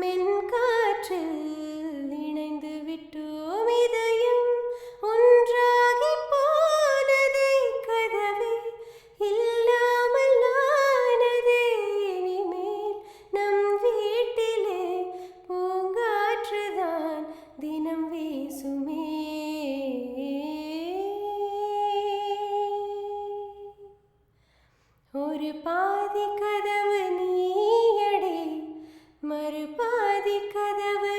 மென்காற்றில் இணைந்து விட்டோம் இதயம் ஒன்றாகி போனதே கதவே இல்லாமல் ஆனதே இனிமேல் நம் வீட்டிலே பூங்காற்றுதான் தினம் வீசுமே ஒரு பாதி கதவு நீயடி மறு பாதி கதவு